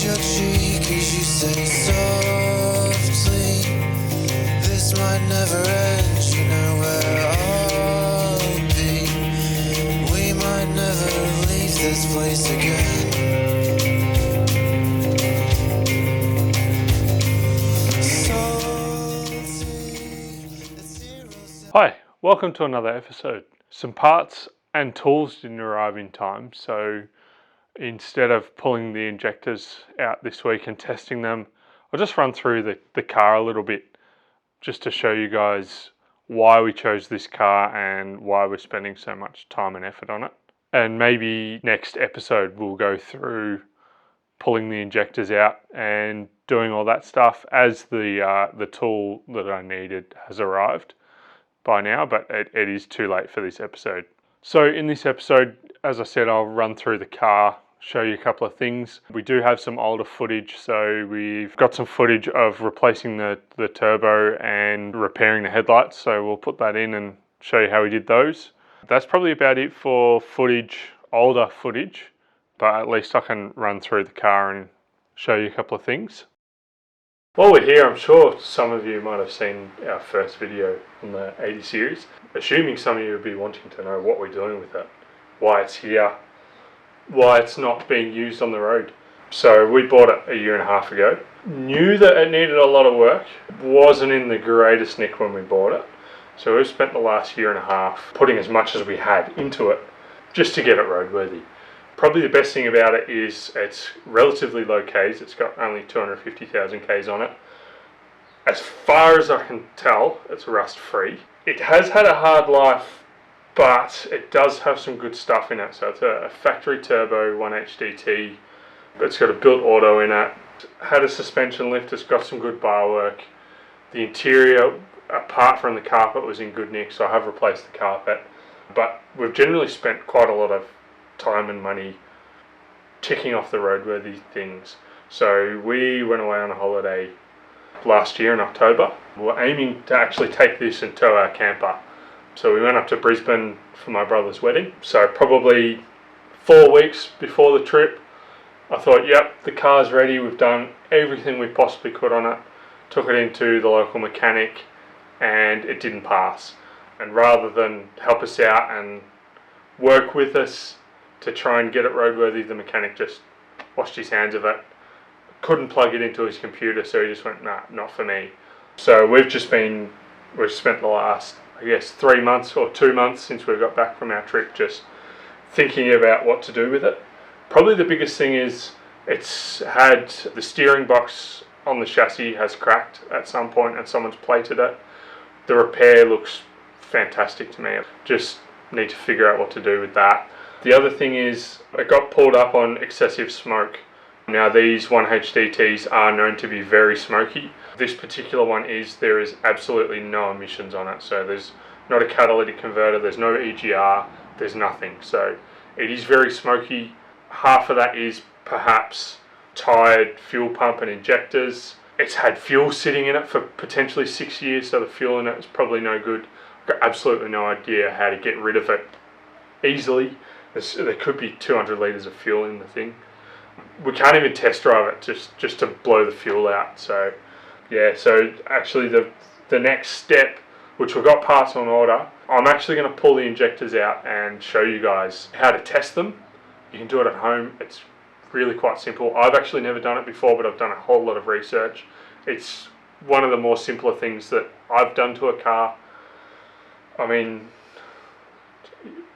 Your cheek as you say softly, this might never end, you know where I'll be. We might never leave this place again. Hi, welcome to another episode. Some parts and tools didn't arrive in time, so instead of pulling the injectors out this week and testing them, I'll just run through the car a little bit just to show you guys why we chose this car and why we're spending so much time and effort on it. And maybe next episode we'll go through pulling the injectors out and doing all that stuff as the tool that I needed has arrived by now, but it is too late for this episode. So in this episode, as I said, I'll run through the car, show you a couple of things. We do have some older footage, so we've got some footage of replacing the turbo and repairing the headlights, so we'll put that in and show you how we did those. That's probably about it for footage, older footage, but at least I can run through the car and show you a couple of things. While we're here, I'm sure some of you might have seen our first video on the 80 series. Assuming some of you would be wanting to know what we're doing with it, why it's here, why it's not being used on the road. So we bought it a year and a half ago. Knew that it needed a lot of work. Wasn't in the greatest nick when we bought it. So we've spent the last year and a half putting as much as we had into it just to get it roadworthy. Probably the best thing about it is it's relatively low Ks. It's got only 250,000 Ks on it. As far as I can tell, it's rust free. It has had a hard life, but it does have some good stuff in it. So it's a factory turbo 1HDT, but it's got a built auto in it. Had a suspension lift, it's got some good bar work. The interior, apart from the carpet, was in good nick, so I have replaced the carpet. But we've generally spent quite a lot of time and money ticking off the roadworthy things. So we went away on a holiday last year in October. We're aiming to actually take this and tow our camper. So we went up to Brisbane for my brother's wedding. So probably 4 weeks before the trip, I thought, yep, the car's ready. We've done everything we possibly could on it. Took it into the local mechanic and it didn't pass. And rather than help us out and work with us to try and get it roadworthy, the mechanic just washed his hands of it. Couldn't plug it into his computer, so he just went, nah, not for me. So we've spent the last, I guess, 3 months or 2 months since we got back from our trip just thinking about what to do with it. Probably the biggest thing is it's had the steering box on the chassis has cracked at some point and someone's plated it. The repair looks fantastic to me. Just need to figure out what to do with that. The other thing is it got pulled up on excessive smoke. Now these 1HDTs are known to be very smoky. This particular one there is absolutely no emissions on it. So there's not a catalytic converter, there's no EGR, there's nothing. So it is very smoky. Half of that is perhaps tired fuel pump and injectors. It's had fuel sitting in it for potentially 6 years, so the fuel in it is probably no good. I've got absolutely no idea how to get rid of it easily. There could be 200 litres of fuel in the thing. We can't even test drive it just to blow the fuel out. So yeah, so actually the next step, which we've got parts on order, I'm actually going to pull the injectors out and show you guys how to test them. You can do it at home. It's really quite simple. I've actually never done it before, but I've done a whole lot of research. It's one of the more simpler things that I've done to a car. I mean,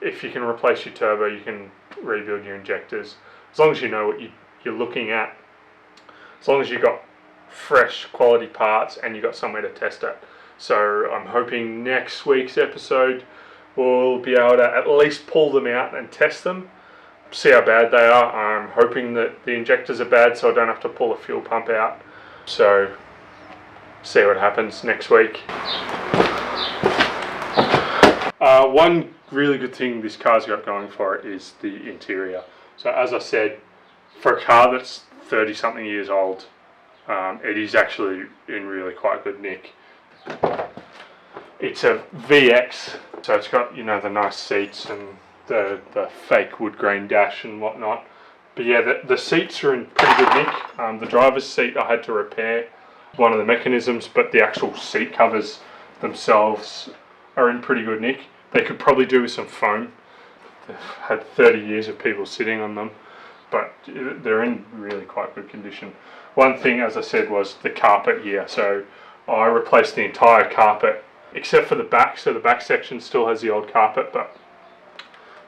if you can replace your turbo, you can rebuild your injectors. As long as you know what you're looking at, as long as you've got fresh quality parts and you've got somewhere to test it. So I'm hoping next week's episode we'll be able to at least pull them out and test them, see how bad they are. I'm hoping that the injectors are bad so I don't have to pull a fuel pump out. So see what happens next week. One really good thing this car's got going for it is the interior. So as I said, for a car that's 30 something years old, it is actually in really quite good nick. It's a VX, so it's got, you know, the nice seats and the fake wood grain dash and whatnot. But yeah, the seats are in pretty good nick. The driver's seat I had to repair one of the mechanisms, but the actual seat covers themselves are in pretty good nick. They could probably do with some foam. They've had 30 years of people sitting on them, but they're in really quite good condition. One thing, as I said, was the carpet here. So I replaced the entire carpet except for the back. So the back section still has the old carpet, but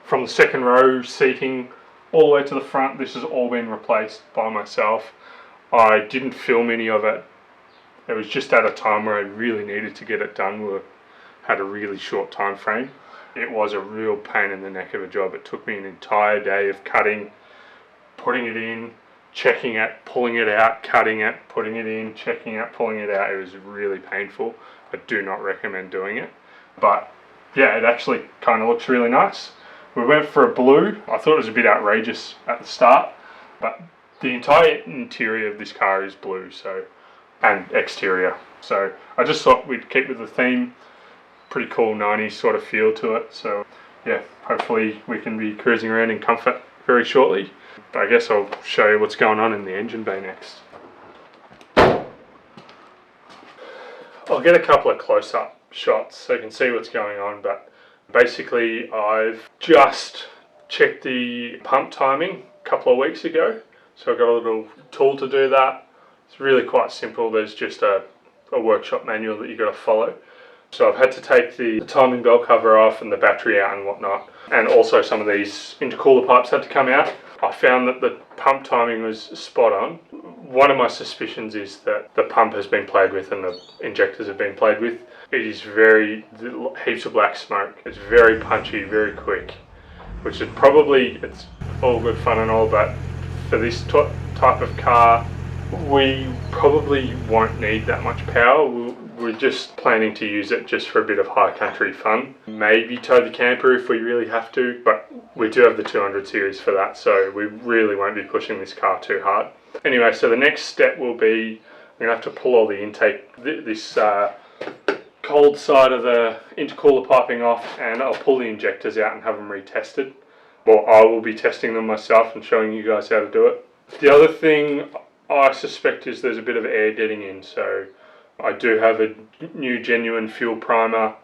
from the second row seating all the way to the front, this has all been replaced by myself. I didn't film any of it. It was just at a time where I really needed to get it done. We had a really short time frame. It was a real pain in the neck of a job. It took me an entire day of cutting, putting it in, checking it, pulling it out, cutting it, putting it in, checking it, pulling it out. It was really painful. I do not recommend doing it. But yeah, it actually kind of looks really nice. We went for a blue. I thought it was a bit outrageous at the start, but the entire interior of this car is blue, so, and exterior. So I just thought we'd keep with the theme. Pretty cool 90s sort of feel to it. So yeah, hopefully we can be cruising around in comfort very shortly. But I guess I'll show you what's going on in the engine bay next. I'll get a couple of close-up shots so you can see what's going on, but basically I've just checked the pump timing a couple of weeks ago. So I've got a little tool to do that. It's really quite simple. There's just a workshop manual that you've got to follow. So I've had to take the timing belt cover off and the battery out and whatnot. And also some of these intercooler pipes had to come out. I found that the pump timing was spot on. One of my suspicions is that the pump has been played with and the injectors have been played with. It is heaps of black smoke. It's very punchy, very quick, which is probably, it's all good fun and all, but for this type of car, we probably won't need that much power. We're just planning to use it just for a bit of high country fun. Maybe tow the camper if we really have to, but we do have the 200 series for that, so we really won't be pushing this car too hard. Anyway, so the next step will be, I'm going to have to pull all the intake, this cold side of the intercooler piping off, and I'll pull the injectors out and have them retested. Well, I will be testing them myself and showing you guys how to do it. The other thing I suspect is there's a bit of air getting in, so I do have a new genuine fuel primer.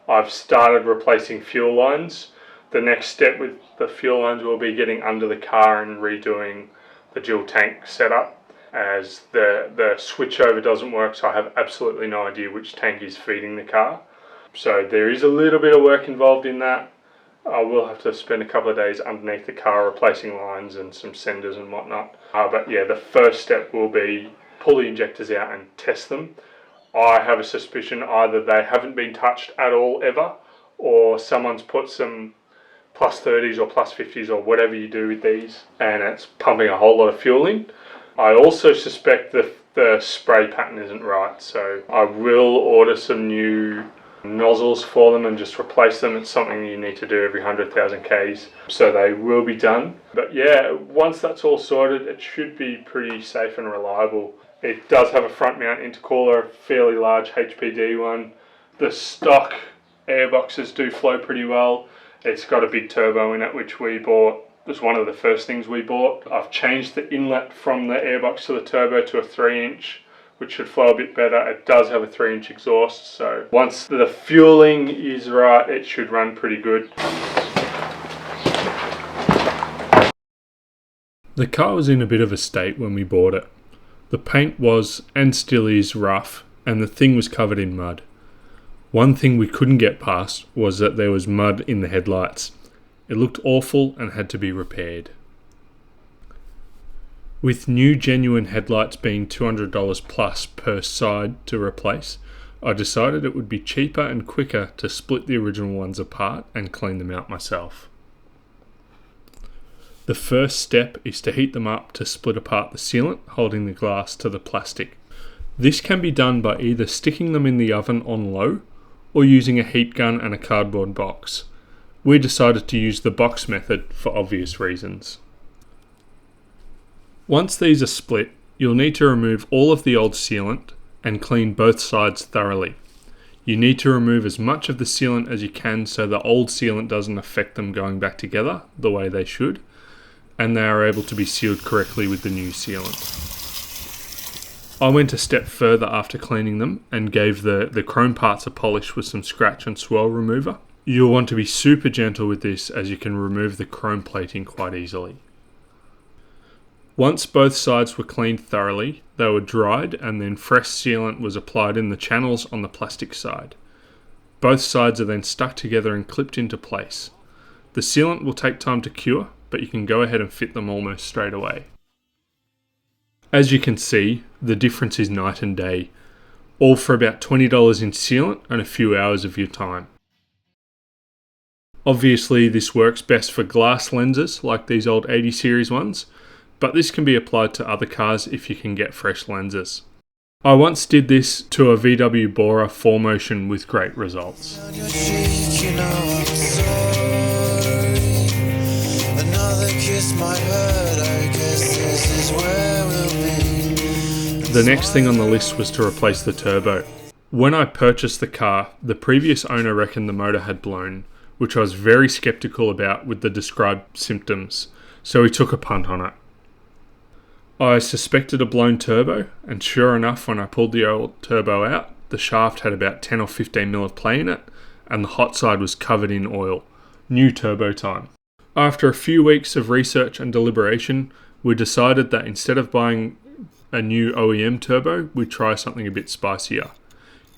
I've started replacing fuel lines. The next step with the fuel lines will be getting under the car and redoing the dual tank setup, as the switchover doesn't work, so I have absolutely no idea which tank is feeding the car. So there is a little bit of work involved in that. I will have to spend a couple of days underneath the car replacing lines and some senders and whatnot. But yeah, the first step will be pull the injectors out and test them. I have a suspicion either they haven't been touched at all ever, or someone's put some plus 30s or plus 50s or whatever you do with these, and it's pumping a whole lot of fuel in. I also suspect that the spray pattern isn't right, so I will order some new nozzles for them and just replace them. It's something you need to do every 100,000 Ks, so they will be done. But yeah, once that's all sorted, it should be pretty safe and reliable. It does have a front mount intercooler, a fairly large HPD one. The stock airboxes do flow pretty well. It's got a big turbo in it, which we bought. It was one of the first things we bought. I've changed the inlet from the airbox to the turbo to a 3-inch, which should flow a bit better. It does have a 3-inch exhaust, so once the fueling is right, it should run pretty good. The car was in a bit of a state when we bought it. The paint was, and still is, rough, and the thing was covered in mud. One thing we couldn't get past was that there was mud in the headlights. It looked awful and had to be repaired. With new genuine headlights being $200 plus per side to replace, I decided it would be cheaper and quicker to split the original ones apart and clean them out myself. The first step is to heat them up to split apart the sealant holding the glass to the plastic. This can be done by either sticking them in the oven on low or using a heat gun and a cardboard box. We decided to use the box method for obvious reasons. Once these are split, you'll need to remove all of the old sealant and clean both sides thoroughly. You need to remove as much of the sealant as you can so the old sealant doesn't affect them going back together the way they should, and they are able to be sealed correctly with the new sealant. I went a step further after cleaning them and gave the chrome parts a polish with some scratch and swirl remover. You'll want to be super gentle with this as you can remove the chrome plating quite easily. Once both sides were cleaned thoroughly, they were dried and then fresh sealant was applied in the channels on the plastic side. Both sides are then stuck together and clipped into place. The sealant will take time to cure, but you can go ahead and fit them almost straight away. As you can see, the difference is night and day, all for about $20 in sealant and a few hours of your time. Obviously, this works best for glass lenses like these old 80 series ones, but this can be applied to other cars if you can get fresh lenses. I once did this to a VW Bora 4Motion with great results. On your cheek, you know I'm sorry. Another kiss might hurt, I guess this is where we'll be. The next thing on the list was to replace the turbo. When I purchased the car, the previous owner reckoned the motor had blown, which I was very skeptical about with the described symptoms, so he took a punt on it. I suspected a blown turbo, and sure enough, when I pulled the old turbo out, the shaft had about 10 or 15 mil of play in it, and the hot side was covered in oil. New turbo time. After a few weeks of research and deliberation, we decided that instead of buying a new OEM turbo, we'd try something a bit spicier.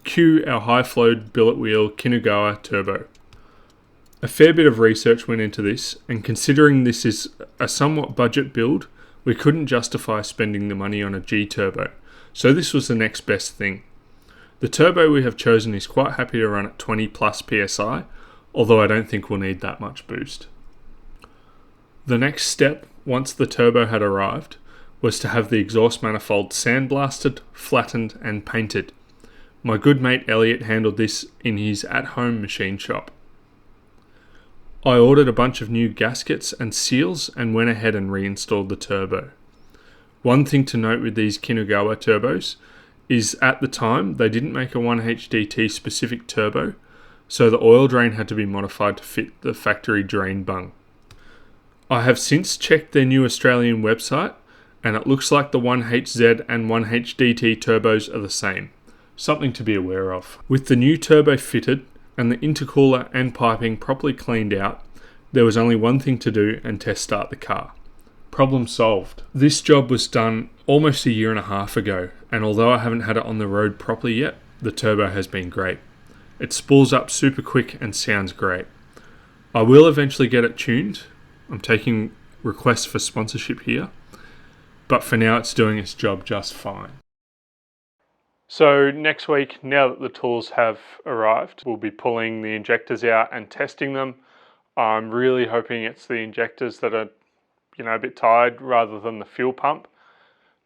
Cue our high-flowed billet wheel Kinugawa turbo. A fair bit of research went into this, and considering this is a somewhat budget build, we couldn't justify spending the money on a G-turbo, so this was the next best thing. The turbo we have chosen is quite happy to run at 20 plus PSI, although I don't think we'll need that much boost. The next step, once the turbo had arrived, was to have the exhaust manifold sandblasted, flattened and painted. My good mate Elliot handled this in his at-home machine shop. I ordered a bunch of new gaskets and seals and went ahead and reinstalled the turbo. One thing to note with these Kinugawa turbos is at the time they didn't make a 1HDT specific turbo, so the oil drain had to be modified to fit the factory drain bung. I have since checked their new Australian website and it looks like the 1HZ and 1HDT turbos are the same, something to be aware of. With the new turbo fitted, and the intercooler and piping properly cleaned out, there was only one thing to do and test start the car. Problem solved. This job was done almost a year and a half ago, and although I haven't had it on the road properly yet, the turbo has been great. It spools up super quick and sounds great. I will eventually get it tuned. I'm taking requests for sponsorship here, but for now it's doing its job just fine. So next week, now that the tools have arrived, we'll be pulling the injectors out and testing them. I'm really hoping it's the injectors that are, a bit tired rather than the fuel pump.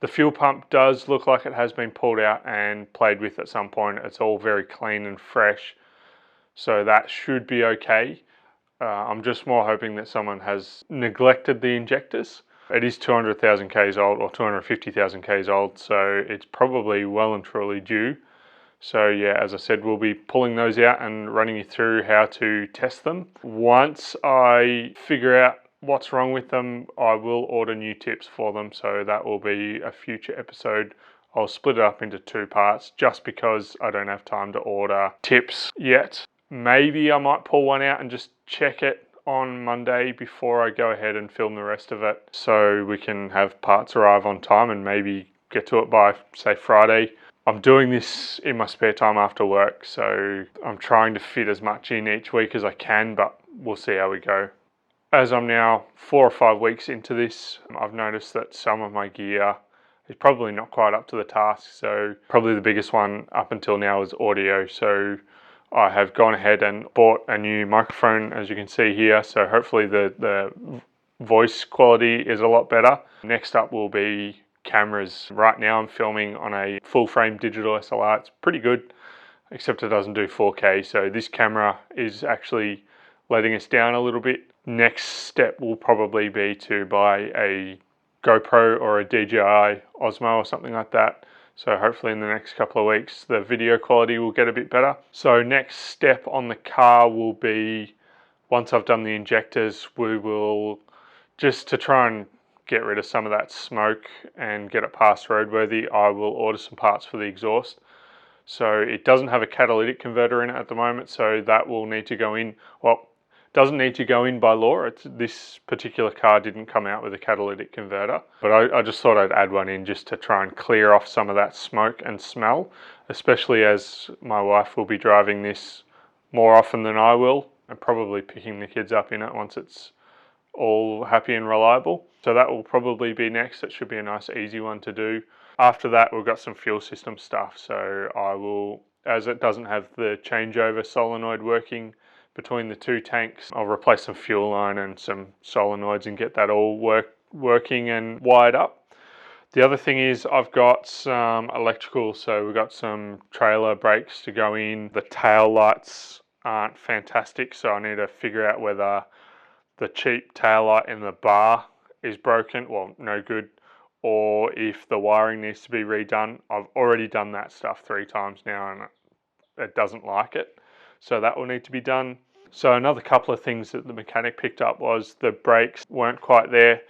The fuel pump does look like it has been pulled out and played with at some point. It's all very clean and fresh, so that should be okay. I'm just more hoping that someone has neglected the injectors. It is 200,000 Ks old or 250,000 Ks old, so it's probably well and truly due. So yeah, as I said, we'll be pulling those out and running you through how to test them. Once I figure out what's wrong with them, I will order new tips for them, so that will be a future episode. I'll split it up into two parts just because I don't have time to order tips yet. Maybe I might pull one out and just check it on Monday before I go ahead and film the rest of it, so we can have parts arrive on time and maybe get to it by, say, Friday. I'm doing this in my spare time after work, so I'm trying to fit as much in each week as I can, but we'll see how we go. As I'm now 4 or 5 weeks into this, I've noticed that some of my gear is probably not quite up to the task, so probably the biggest one up until now is audio. So I have gone ahead and bought a new microphone, as you can see here, so hopefully the voice quality is a lot better. Next up will be cameras. Right now I'm filming on a full frame digital SLR. It's pretty good, except it doesn't do 4K. So this camera is actually letting us down a little bit. Next step will probably be to buy a GoPro or a DJI Osmo or something like that. So hopefully in the next couple of weeks the video quality will get a bit better. So next step on the car will be, once I've done the injectors, we will, just to try and get rid of some of that smoke and get it past roadworthy, I will order some parts for the exhaust. So it doesn't have a catalytic converter in it at the moment, so that will need to go in. Well, doesn't need to go in by law. This particular car didn't come out with a catalytic converter, but I just thought I'd add one in just to try and clear off some of that smoke and smell, especially as my wife will be driving this more often than I will, and probably picking the kids up in it once it's all happy and reliable. So that will probably be next. It should be a nice easy one to do. After that, we've got some fuel system stuff. So I will, as it doesn't have the changeover solenoid working between the two tanks, I'll replace some fuel line and some solenoids and get that all working and wired up. The other thing is I've got some electrical, so we've got some trailer brakes to go in. The tail lights aren't fantastic, so I need to figure out whether the cheap tail light in the bar is broken, well, no good, or if the wiring needs to be redone. I've already done that stuff 3 times now and it doesn't like it, so that will need to be done. So another couple of things that the mechanic picked up was the brakes weren't quite there.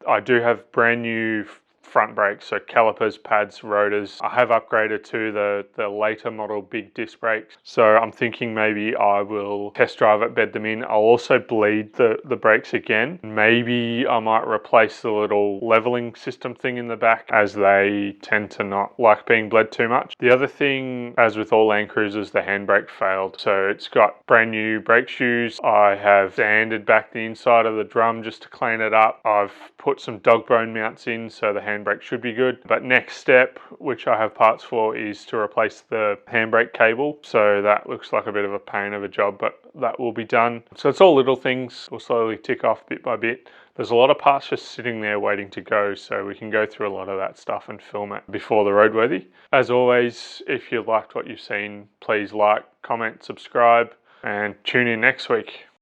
I do have brand new front brakes, so calipers, pads, rotors. I have upgraded to the later model big disc brakes, so I'm thinking maybe I will test drive it, bed them in. I'll also bleed the brakes again. Maybe I might replace the little leveling system thing in the back, as they tend to not like being bled too much. The other thing, as with all Land Cruisers, the handbrake failed, so it's got brand new brake shoes. I have sanded back the inside of the drum just to clean it up. I've put some dog bone mounts in, so the handbrake should be good. But next step, which I have parts for, is to replace the handbrake cable. So that looks like a bit of a pain of a job, but that will be done. So it's all little things. We'll slowly tick off bit by bit. There's a lot of parts just sitting there waiting to go, so we can go through a lot of that stuff and film it before the roadworthy. As always, if you liked what you've seen, please like, comment, subscribe, and tune in next week.